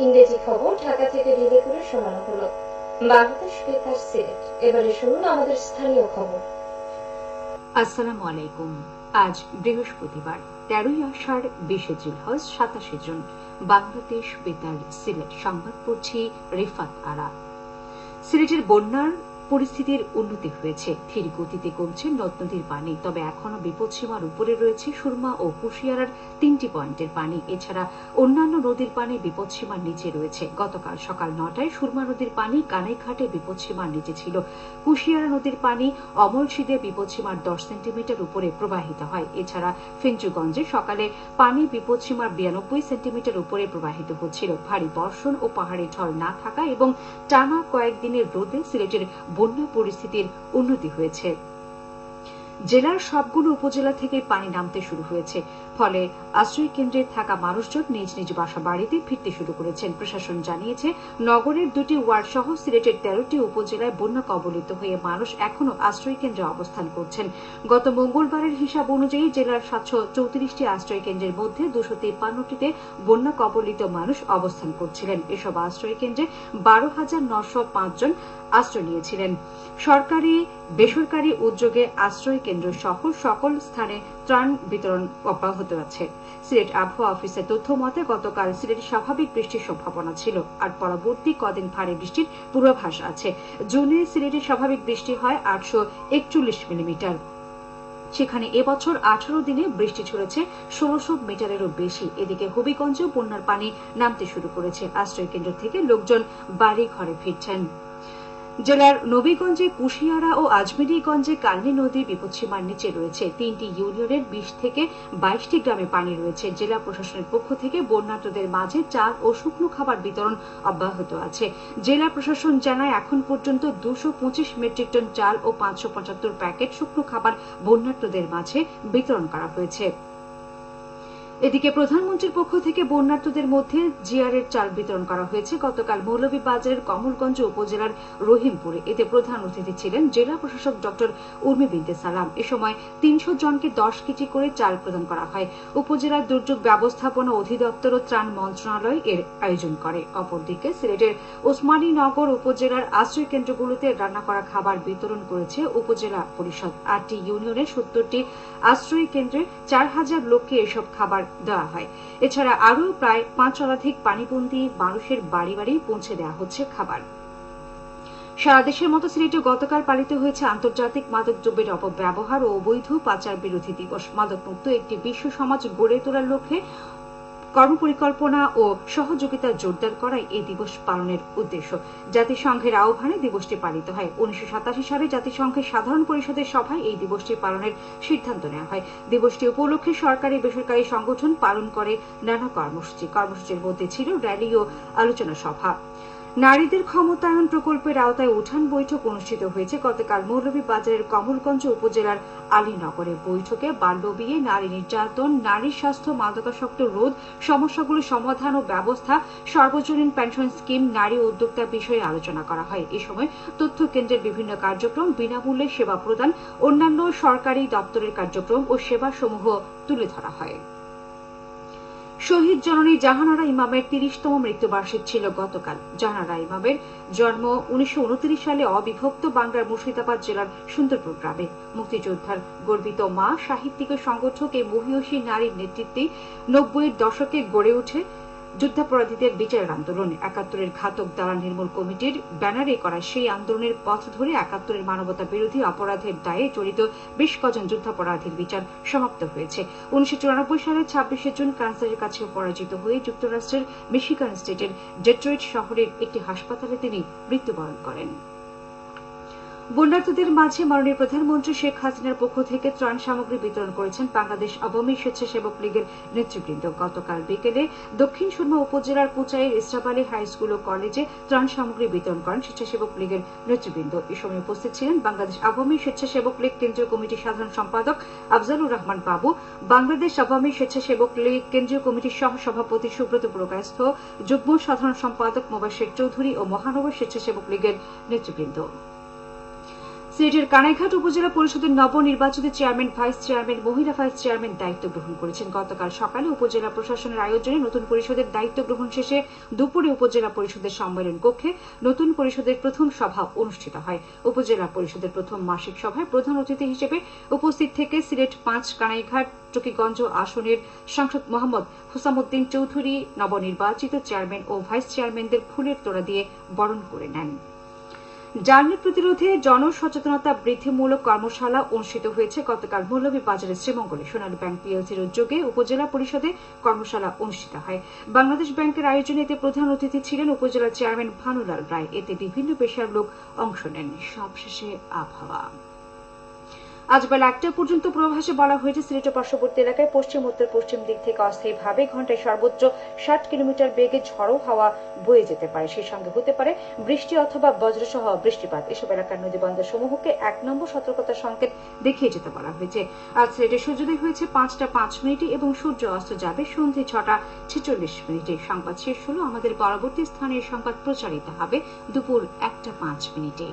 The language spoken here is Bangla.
ইংরেজি খবর ঢাকা থেকে রিলে করে শোনানো হলো। বাংলাদেশ বেতার সিলেট। এবারে শুনুন আমাদের স্থানীয় খবর। আসসালামু আলাইকুম। আজ বৃহস্পতিবার 13ই আষাঢ় 20 জিলহজ 87 জন। বাংলাদেশ বেতার সিলেট সংবাদ পড়ছি রিফাত আরা। সিলেটের বন্যার পরিস্থিতির উন্নতি হয়েছে। ধীর গতিতে কমছে নদ নদীর পানি, তবে এখনো বিপদসীমার উপরে রয়েছে সুরমা ও কুশিয়ারার 3টি পয়েন্টের পানি। এছাড়া অন্যান্য নদীর পানি বিপদসীমার নিচে রয়েছে। গতকাল সকাল 9টায় সুরমা নদীর পানি কানাইঘাটে বিপদসীমার নিচে ছিল। কুশিয়ারা নদীর পানি অমলশিদে বিপদসীমার 10 সেন্টিমিটার উপরে প্রবাহিত হয়। এছাড়া ফেঞ্চুগঞ্জে সকালে পানি বিপদসীমার 92 সেন্টিমিটার উপরে প্রবাহিত হচ্ছিল। ভারী বর্ষণ ও পাহাড়ি ঢল না থাকা এবং টানা কয়েকদিনের রোদে সিলেটের বন্যা পরিস্থিতির উন্নতি হয়েছে। জেলার সবগুলো উপজেলা থেকে পানি নামতে শুরু হয়েছে। ফলে আশ্রয় কেন্দ্রে থাকা মানুষজন নিজ নিজ বাসা বাড়িতে ফিরতে শুরু করেছেন। প্রশাসন জানিয়েছে, নগরের 2টি ওয়ার্ড সহ সিলেটের 13টি উপজেলায় বন্যা কবলিত হয়ে মানুষ এখনো আশ্রয় কেন্দ্রে অবস্থান করছেন। গত মঙ্গলবারের হিসাব অনুযায়ী জেলার 734টি আশ্রয় কেন্দ্রের মধ্যে 253টিতে বন্যা কবলিত মানুষ অবস্থান করছিলেন। এসব আশ্রয় কেন্দ্রে 12,905 জন আশ্রয় নিয়েছিলেন। সরকারি বেসরকারি উদ্যোগে আশ্রয় কেন্দ্র সহ সকল স্থানে ত্রাণ বিতরণ অব্যাহত আছে। সিলেট আবহাওয়া অফিসের তথ্য মতে গতকাল সিলেটে স্বাভাবিক বৃষ্টির সম্ভাবনা ছিল, আর পরবর্তী কদিন ভারী বৃষ্টির পূর্বাভাস আছে। জুনে সিলেটে স্বাভাবিক বৃষ্টি হয় 841 মিলিমিটার। সেখানে এবছর 18 দিনে বৃষ্টি ঝরেছে 1600 মিটারেরও বেশি। এদিকে হবিগঞ্জেও বন্যার পানি নামতে শুরু করেছে। আশ্রয় কেন্দ্র থেকে লোকজন বাড়ি ঘরে ফিরছেন। জেলার নবীগঞ্জে কুশিয়ারা ও আজমেরীগঞ্জে কালনী নদী বিপদসীমার নিচে রয়েছে। 3টি ইউনিয়নের 20 থেকে 22টি গ্রামে পানি রয়েছে। জেলা প্রশাসনের পক্ষ থেকে বন্যার্তদের মাঝে চাল ও শুকনো খাবার বিতরণ অব্যাহত আছে। জেলা প্রশাসন জানায়, এখন পর্যন্ত 225 মেট্রিক টন চাল ও 575 প্যাকেট শুকনো খাবার বন্যার্তদের মাঝে বিতরণ করা হয়েছে। এদিকে প্রধানমন্ত্রীর পক্ষ থেকে বন্যার্তদের মধ্যে জিআরের চাল বিতরণ করা হয়েছে গতকাল মৌলভীবাজারের কমলগঞ্জ উপজেলার রহিমপুরে। এতে প্রধান অতিথি ছিলেন জেলা প্রশাসক ডক্টর উর্মি বিনতে সালাম। এ সময় 300 জনকে 10 কেজি করে চাল প্রদান করা হয়। উপজেলার দুর্যোগ ব্যবস্থাপনা অধিদপ্তর ও ত্রাণ মন্ত্রণালয় এর আয়োজন করে। অপরদিকে সিলেটের ওসমানীনগর উপজেলার আশ্রয় কেন্দ্রগুলোতে রান্না করা খাবার বিতরণ করেছে উপজেলা পরিষদ। 8টি ইউনিয়নের 70টি আশ্রয় কেন্দ্রে 4000 লোককে এসব খাবার দেওয়া হয়। এছাড়া আরও প্রায় 5 শতাধিক পানিবন্দী মানুষের বাড়ি বাড়ি পৌঁছে দেওয়া হচ্ছে খাবার। সারা দেশের মতো সিলেটে গতকাল পালিত হয়েছে আন্তর্জাতিক মাদকদ্রব্যের অপব্যবহার ও অবৈধ পাচার বিরোধী দিবস। মাদকমুক্ত একটি বিশ্ব সমাজ গড়ে তোলার লক্ষ্যে কর্মপরিকল্পনা ও সহযোগিতা জোরদার করাই এই দিবস পালনের উদ্দেশ্য। জাতিসংঘের আহ্বানে দিবসটি পালিত হয়। 1987 সালে জাতিসংঘের সাধারণ পরিষদের সভায় এই দিবসটি পালনের সিদ্ধান্ত নেওয়া হয়। দিবসটি উপলক্ষে সরকারি বেসরকারি সংগঠন পালন করে নানা কর্মসূচি। কর্মসূচির মধ্যে ছিল র্যালি ও আলোচনা সভা। নারীদের ক্ষমতায়ন প্রকল্পের আওতায় উঠান বৈঠক অনুষ্ঠিত হয়েছে গতকাল মৌলভীবাজারের কমলগঞ্জ উপজেলার আলীনগরে। বৈঠকে বাল্যবিয়ে, নারী নির্যাতন, নারী স্বাস্থ্য, মাদকাসক্ত রোধ, সমস্যাগুলো সমাধান ও ব্যবস্থা, সর্বজনীন পেনশন স্কিম, নারী উদ্যোক্তা বিষয়ে আলোচনা করা হয়। এ সময় তথ্য কেন্দ্রের বিভিন্ন কার্যক্রম, বিনামূল্যে সেবা প্রদান, অন্যান্য সরকারি দপ্তরের কার্যক্রম ও সেবাসমূহ তুলে ধরা হয়। শহীদ জননী জাহানারা ইমামের 30তম মৃত্যুবার্ষিকী ছিল গতকাল। জাহানারা ইমামের জন্ম 1929 সালে অবিভক্ত বাংলার মুর্শিদাবাদ জেলার সুন্দরপুর গ্রামে। মুক্তিযোদ্ধার গর্বিত মা, সাহিত্যিক ও সংগঠক এই মহিয়সী নারীর নেতৃত্বে 90-এর দশকে গড়ে ওঠে যুদ্ধাপরাধীদের বিচারের আন্দোলন। 71-এর ঘাতক দালাল নির্মূল কমিটির ব্যানারে করা সেই আন্দোলনের পথ ধরে 71-এর মানবতা বিরোধী অপরাধের দায়ে জড়িত বেশ কজন যুদ্ধাপরাধীর বিচার সমাপ্ত হয়েছে। 1994 সালের 26শে জুন ক্যান্সারের কাছে পরাজিত হয়ে যুক্তরাষ্ট্রের মিশিগান স্টেটের ডেট্রয়েট শহরের একটি হাসপাতালে তিনি মৃত্যুবরণ করেন। বন্যার্তদের মাঝে মাননীয় প্রধানমন্ত্রী শেখ হাসিনার পক্ষ থেকে ত্রাণ সামগ্রী বিতরণ করেছেন বাংলাদেশ আওয়ামী স্বেচ্ছাসেবক লীগের নেতৃবৃন্দ। গতকাল বিকেলে দক্ষিণ সুরমা উপজেলার কুচাইয়ের ইসরাফ আলী হাই স্কুল ও কলেজে ত্রাণ সামগ্রী বিতরণ করেন স্বেচ্ছাসেবক লীগের নেতৃবৃন্দ। এ সময় উপস্থিত ছিলেন বাংলাদেশ আওয়ামী স্বেচ্ছাসেবক লীগ কেন্দ্রীয় কমিটির সাধারণ সম্পাদক আফজালুর রহমান বাবু, বাংলাদেশ আওয়ামী স্বেচ্ছাসেবক লীগ কেন্দ্রীয় কমিটির সহ সভাপতি সুব্রত পুরকায়স্থ, যুগ্ম সাধারণ সম্পাদক মোবাশ্বের চৌধুরী ও মহানগর স্বেচ্ছাসেবক লীগের নেতৃবৃন্দ। সিলেটের কানাইঘাট উপজেলা পরিষদের নবনির্বাচিত চেয়ারম্যান, ভাইস চেয়ারম্যান, মহিলা ভাইস চেয়ারম্যান দায়িত্ব গ্রহণ করেছেন। গতকাল সকালে উপজেলা প্রশাসনের আয়োজনে নতুন পরিষদের দায়িত্ব গ্রহণ শেষে দুপুরে উপজেলা পরিষদের সম্মেলন কক্ষে নতুন পরিষদের প্রথম সভা অনুষ্ঠিত হয়। উপজেলা পরিষদের প্রথম মাসিক সভায় প্রধান অতিথি হিসেবে উপস্থিত থেকে সিলেট ৫ কানাইঘাট টকিগঞ্জ আসনের সাংসদ মোহাম্মদ হুসামুদ্দিন চৌধুরী নবনির্বাচিত চেয়ারম্যান ও ভাইস চেয়ারম্যানদের ফুলের তোড়া দিয়ে বরণ করে নেন। জালিয়াতি প্রতিরোধে জনসচেতনতা বৃদ্ধিমূলক কর্মশালা অনুষ্ঠিত হয়েছে। গতকাল মৌলভীবাজারের শ্রীমঙ্গলে সোনালী ব্যাংক পিএলসির উদ্যোগে উপজেলা পরিষদে কর্মশালা অনুষ্ঠিত হয়। বাংলাদেশ ব্যাংকের আয়োজনে এতে প্রধান অতিথি ছিলেন উপজেলা চেয়ারম্যান ভানুলাল রায়। এতে বিভিন্ন পেশার লোক অংশ নেন। সবশেষে আবহাওয়া। আজ বেলা ১টা পর্যন্ত পূর্বাভাসে বলা হয়েছে সিলেটের পার্শ্ববর্তী এলাকায় পশ্চিম উত্তর পশ্চিম দিক থেকে অস্থায়ীভাবে ঘন্টায় সর্বোচ্চ ৬০ কিলোমিটার বেগে ঝড়ো হাওয়া বয়ে যেতে পারে। সেই সঙ্গে হতে পারে বৃষ্টি অথবা বজ্রসহ বৃষ্টিপাত। এসব এলাকার নদীবন্দর সমূহকে ১ নম্বর সতর্কতা সংকেত দেখিয়ে যেতে বলা হয়েছে। আজ সিলেটে সূর্যোদয় হয়েছে ৫টা ৫ মিনিটে এবং সূর্য অস্ত যাবে সন্ধ্যে ৬টা ৪৬ মিনিটে। সংবাদ শেষ হলো। আমাদের পরবর্তী স্থানীয় সংবাদ প্রচারিত হবে দুপুর ১টা ৫ মিনিটে।